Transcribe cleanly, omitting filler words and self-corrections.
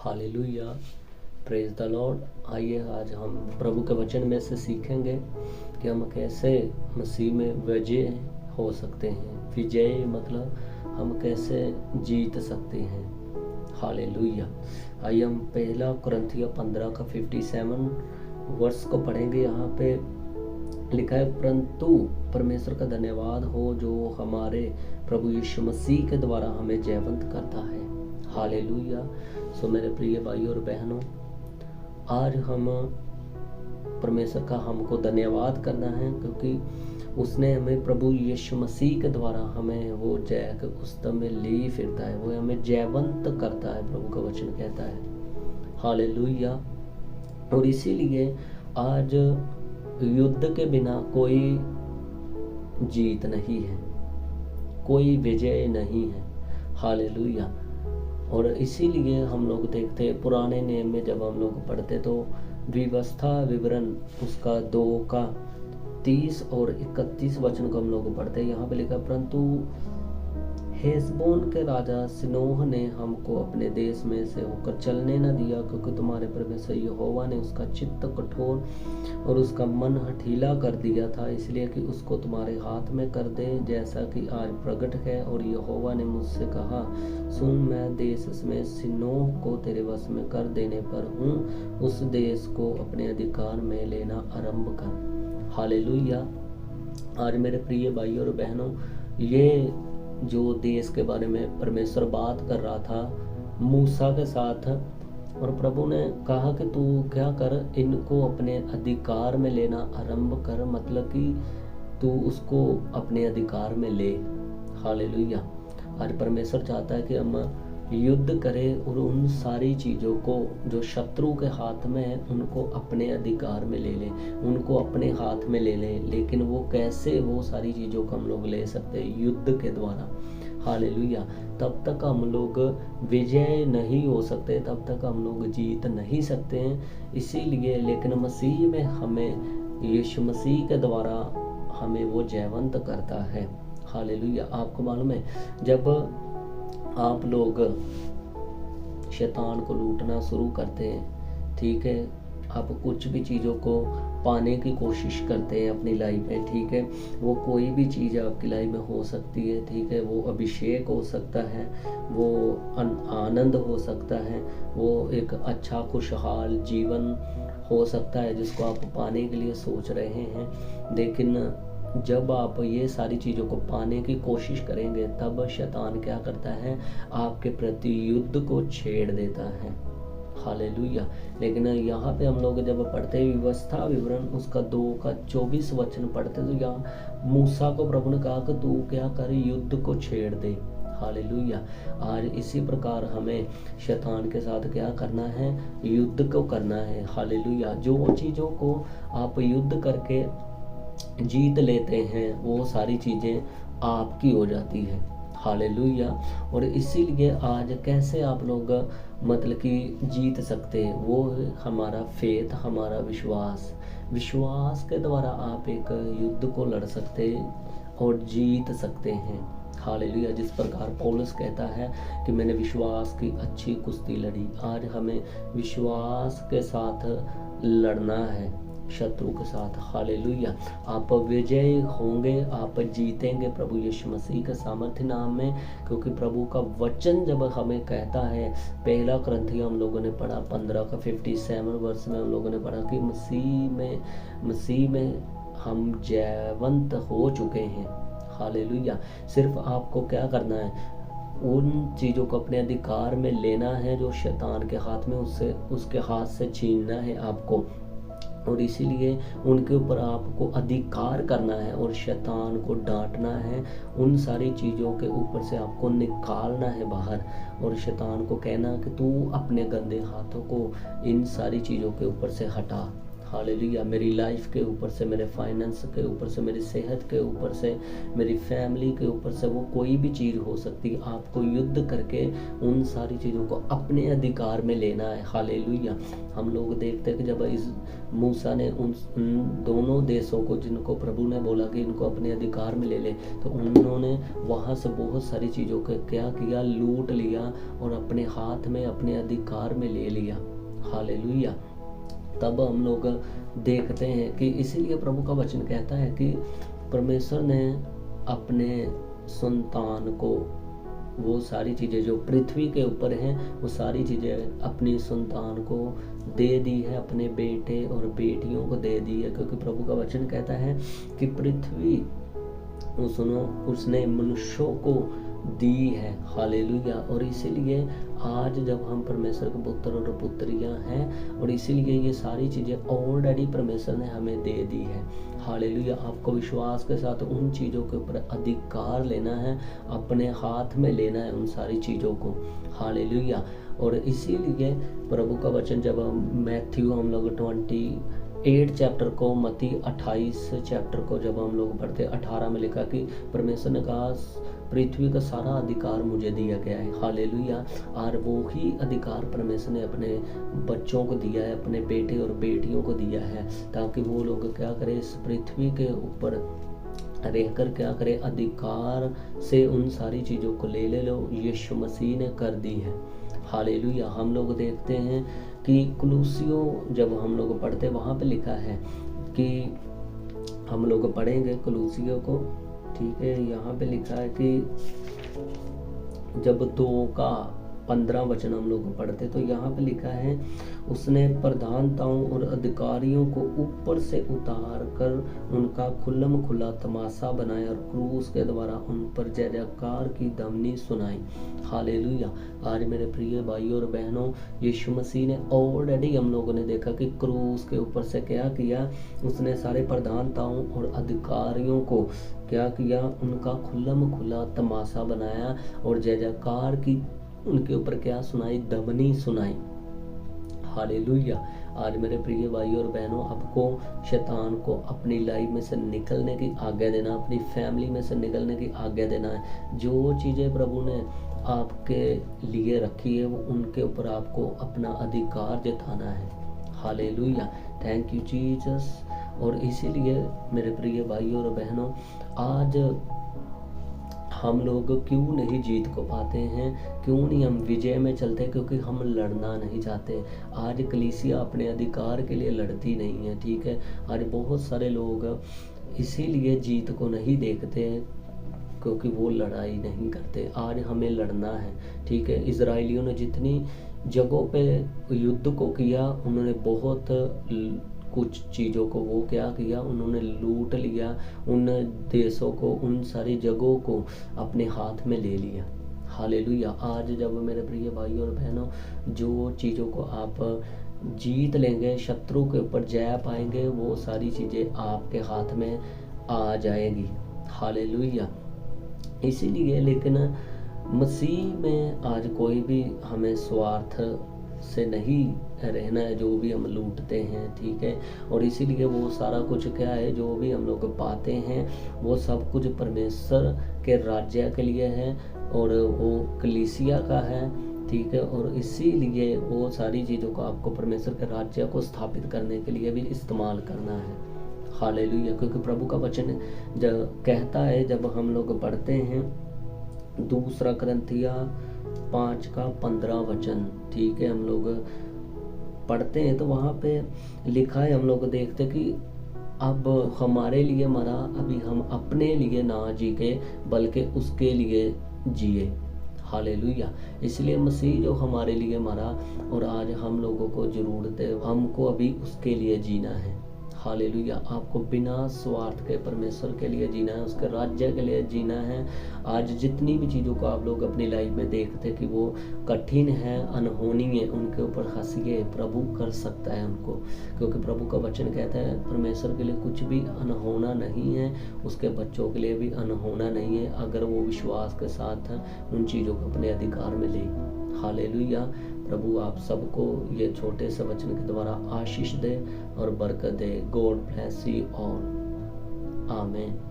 Hallelujah, praise the Lord. आइए आज हम प्रभु के वचन में से सीखेंगे कि हम कैसे मसीह में विजय हो सकते हैं। विजय मतलब हम कैसे जीत सकते हैं। हालेलुया। आइए हम पहला कुरिन्थियों 15 का 57 वर्ष को पढ़ेंगे। यहाँ पे लिखा है, परंतु परमेश्वर का धन्यवाद हो जो हमारे प्रभु यीशु मसीह के द्वारा हमें जयवंत करता है। हालेलुया। सो मेरे प्रिय भाई और बहनों, आज हम परमेश्वर का हमको धन्यवाद करना है क्योंकि उसने हमें प्रभु यीशु मसीह के द्वारा हमें वो जय के पुस्तक में ले फिरता है, वो हमें जयवंत करता है, प्रभु का वचन कहता है। हालेलुया। और इसीलिए आज युद्ध के बिना कोई जीत नहीं है, कोई विजय नहीं है। हालेलुया। और इसीलिए हम लोग देखते हैं पुराने नियम में जब हम लोग पढ़ते तो व्यवस्था विवरण उसका 2 का 30 और 31 वचन को हम लोग पढ़ते हैं। यहाँ पे लिखा, परंतु हेशबोन के राजा सिनोह ने हमको अपने देश में से होकर चलने न दिया, क्योंकि तुम्हारे परमेश्वर यहोवा ने उसका चित्त कठोर और उसका मन हठीला कर दिया था, इसलिए कि उसको तुम्हारे हाथ में कर दे, जैसा कि आज प्रकट है। और यहोवा ने मुझसे कहा, सुन, मैं देश में सिनोह को तेरे वश में कर देने पर हूँ, उस देश को अपने अधिकार में लेना आरंभ कर। हालेलुया। आज मेरे प्रिय भाई और बहनों, ये जो देश के बारे में परमेश्वर बात कर रहा था मूसा के साथ, और प्रभु ने कहा कि तू क्या कर, इनको अपने अधिकार में लेना आरंभ कर, मतलब कि तू उसको अपने अधिकार में ले। हालेलुया। आज परमेश्वर चाहता है कि हम युद्ध करें और उन सारी चीज़ों को जो शत्रु के हाथ में है उनको अपने अधिकार में ले लें, उनको अपने हाथ में ले लें। लेकिन वो कैसे वो सारी चीज़ों को हम लोग ले सकते हैं? युद्ध के द्वारा। हालेलुया। तब तक हम लोग विजय नहीं हो सकते, तब तक हम लोग जीत नहीं सकते हैं। इसीलिए लेकिन मसीह में हमें, यीशु मसीह के द्वारा हमें वो जयवंत करता है। हालेलुया। आपको मालूम है, जब आप लोग शैतान को लूटना शुरू करते हैं, ठीक है, आप कुछ भी चीज़ों को पाने की कोशिश करते हैं अपनी लाइफ में, ठीक है, वो कोई भी चीज़ आपकी लाइफ में हो सकती है, ठीक है, वो अभिषेक हो सकता है, वो आनंद हो सकता है, वो एक अच्छा खुशहाल जीवन हो सकता है जिसको आप पाने के लिए सोच रहे हैं। लेकिन जब आप ये सारी चीज़ों को पाने की कोशिश करेंगे तब शैतान क्या करता है? आपके प्रति युद्ध को छेड़ देता है। हालेलुया। लेकिन यहाँ पे हम लोग जब पढ़ते हैं व्यवस्था विवरण उसका 2 का 24 वचन पढ़ते तो यहाँ मूसा को प्रभु ने कहा कि तू क्या करे, युद्ध को छेड़ दे। हालेलुया। आज इसी प्रकार हमें शैतान के साथ क्या करना है? युद्ध को करना है। हालेलुया। जो चीज़ों को आप युद्ध करके जीत लेते हैं वो सारी चीज़ें आपकी हो जाती है। हालेलुया। और इसीलिए आज कैसे आप लोग मतलब कि जीत सकते हैं? वो हमारा फेथ, हमारा विश्वास। विश्वास के द्वारा आप एक युद्ध को लड़ सकते और जीत सकते हैं। हालेलुया। जिस प्रकार पौलुस कहता है कि मैंने विश्वास की अच्छी कुश्ती लड़ी, आज हमें विश्वास के साथ लड़ना है शत्रु के साथ। हालेलुया। आप विजय होंगे, आप जीतेंगे प्रभु यीशु मसीह के सामर्थ्य नाम में, क्योंकि प्रभु का वचन जब हमें कहता है, पहला कुरिन्थियों हम लोगों ने पढ़ा 15 का 57 वर्ष में हम लोगों ने पढ़ा कि मसीह में हम जयवंत हो चुके हैं। हालेलुया। सिर्फ आपको क्या करना है? उन चीज़ों को अपने अधिकार में लेना है जो शैतान के हाथ में, उससे उसके हाथ से छीनना है आपको, और इसीलिए उनके ऊपर आपको अधिकार करना है और शैतान को डांटना है। उन सारी चीज़ों के ऊपर से आपको निकालना है बाहर, और शैतान को कहना कि तू अपने गंदे हाथों को इन सारी चीज़ों के ऊपर से हटा। हालेलुया। मेरी लाइफ के ऊपर से, मेरे फाइनेंस के ऊपर से, मेरी सेहत के ऊपर से, मेरी फैमिली के ऊपर से, वो कोई भी चीज़ हो सकती, आपको युद्ध करके उन सारी चीज़ों को अपने अधिकार में लेना है। हालेलुया। हम लोग देखते हैं कि जब इस मूसा ने उन दोनों देशों को, जिनको प्रभु ने बोला कि इनको अपने अधिकार में ले ले, तो उन्होंने वहाँ से बहुत सारी चीज़ों को क्या किया, लूट लिया और अपने हाथ में, अपने अधिकार में ले लिया। हालेलुया। तब हम लोग देखते हैं कि इसीलिए प्रभु का वचन कहता है कि परमेश्वर ने अपने संतान को वो सारी चीज़ें जो पृथ्वी के ऊपर हैं, वो सारी चीज़ें अपनी संतान को दे दी है, अपने बेटे और बेटियों को दे दी है। क्योंकि प्रभु का वचन कहता है कि पृथ्वी उसने मनुष्यों को दी है। हालेलुया। और इसीलिए आज जब हम परमेश्वर के पुत्र और पुत्रियां हैं, और इसीलिए ये सारी चीज़ें ऑलरेडी परमेश्वर ने हमें दे दी है। हालेलुया। आपको विश्वास के साथ उन चीज़ों के ऊपर अधिकार लेना है, अपने हाथ में लेना है उन सारी चीज़ों को। हालेलुया। और इसीलिए प्रभु का वचन जब मैथ्यू हम लोग 28 चैप्टर को, मत्ती 28 चैप्टर को जब हम लोग पढ़ते, 18 में लिखा कि परमेश्वर ने कहा पृथ्वी का सारा अधिकार मुझे दिया गया है। हालेलुया। और वो ही अधिकार परमेश्वर ने अपने बच्चों को दिया है, अपने बेटे और बेटियों को दिया है, ताकि वो लोग क्या करें, इस पृथ्वी के ऊपर रहकर क्या करें, अधिकार से उन सारी चीज़ों को ले लो। यीशु मसीह ने कर दी है। हालेलुया। हम लोग देखते हैं कि कुलूसियों जब हम लोग पढ़ते, वहाँ पे लिखा है कि हम लोग पढ़ेंगे कुलूसियों को, ठीक है। यहाँ पे लिखा है कि जब 2 का 15 वचन हम लोग पढ़ते, तो यहाँ पे लिखा है, उसने प्रधानताओं और अधिकारियों को ऊपर से उतार कर उनका खुल्लम खुला तमाशा बनाया और क्रूस के द्वारा उन पर जय जयकार की ध्वनि सुनाई। हालेलुया। आज मेरे प्रिय भाइयों और बहनों, यीशु मसीह ने ऑलरेडी, हम लोगों ने देखा कि क्रूस के ऊपर से क्या किया, उसने सारे प्रधानताओं और अधिकारियों को क्या किया, उनका खुल्लम खुला तमाशा बनाया और जय जयकार की उनके ऊपर क्या सुनाई, ध्वनि सुनाई। हालेलुया। आज मेरे प्रिय भाइयों और बहनों, आपको शैतान को अपनी लाइफ में से निकलने की आज्ञा देना, अपनी फैमिली में से निकलने की आज्ञा देना है। जो चीज़ें प्रभु ने आपके लिए रखी है, वो उनके ऊपर आपको अपना अधिकार जताना है। हालेलुया। Thank you Jesus. और इसीलिए मेरे प्रिय भाइयों और बहनों, आज हम लोग क्यों नहीं जीत को पाते हैं, क्यों नहीं हम विजय में चलते, क्योंकि हम लड़ना नहीं चाहते। आज कलीसिया अपने अधिकार के लिए लड़ती नहीं है, ठीक है। आज बहुत सारे लोग इसीलिए जीत को नहीं देखते क्योंकि वो लड़ाई नहीं करते। आज हमें लड़ना है, ठीक है। इजराइलियों ने जितनी जगहों पे युद्ध को किया, उन्होंने बहुत कुछ चीज़ों को वो क्या किया, उन्होंने लूट लिया, उन देशों को, उन सारी जगहों को अपने हाथ में ले लिया। हालेलुया। आज जब मेरे प्रिय भाइयों और बहनों, जो चीज़ों को आप जीत लेंगे, शत्रु के ऊपर जय पाएंगे, वो सारी चीज़ें आपके हाथ में आ जाएगी। हालेलुया। इसीलिए लेकिन मसीह में आज कोई भी हमें स्वार्थ से नहीं रहना है, जो भी हम लूटते हैं, ठीक है। और इसीलिए वो सारा कुछ क्या है, जो भी हम लोग पाते हैं, वो सब कुछ परमेश्वर के राज्य के लिए है और वो कलीसिया का है, ठीक है। और इसीलिए वो सारी चीज़ों को आपको परमेश्वर के राज्य को स्थापित करने के लिए भी इस्तेमाल करना है। हालेलुया। क्योंकि प्रभु का वचन जब कहता है, जब हम लोग पढ़ते हैं 2 कुरिन्थियों 5 का 15 वचन, ठीक है, हम लोग पढ़ते हैं, तो वहाँ पे लिखा है, हम लोग देखते कि अब हमारे लिए मरा, अभी हम अपने लिए ना जी के बल्कि उसके लिए जिए। हालेलुया। इसलिए मसीह जो हमारे लिए मरा, और आज हम लोगों को ज़रूरत है, हमको अभी उसके लिए जीना है। हालेलुया। आपको बिना स्वार्थ के परमेश्वर के लिए जीना है, उसके राज्य के लिए जीना है। आज जितनी भी चीज़ों को आप लोग अपनी लाइफ में देखते कि वो कठिन है, अनहोनी है, उनके ऊपर हंसिए, प्रभु कर सकता है उनको। क्योंकि प्रभु का वचन कहता है परमेश्वर के लिए कुछ भी अनहोना नहीं है, उसके बच्चों के लिए भी अनहोना नहीं है, अगर वो विश्वास के साथ उन चीज़ों को अपने अधिकार में ले। हालेलुया। प्रभु आप सबको ये छोटे से वचन के द्वारा आशीष दे और बरकत दे। God bless you all. आमीन।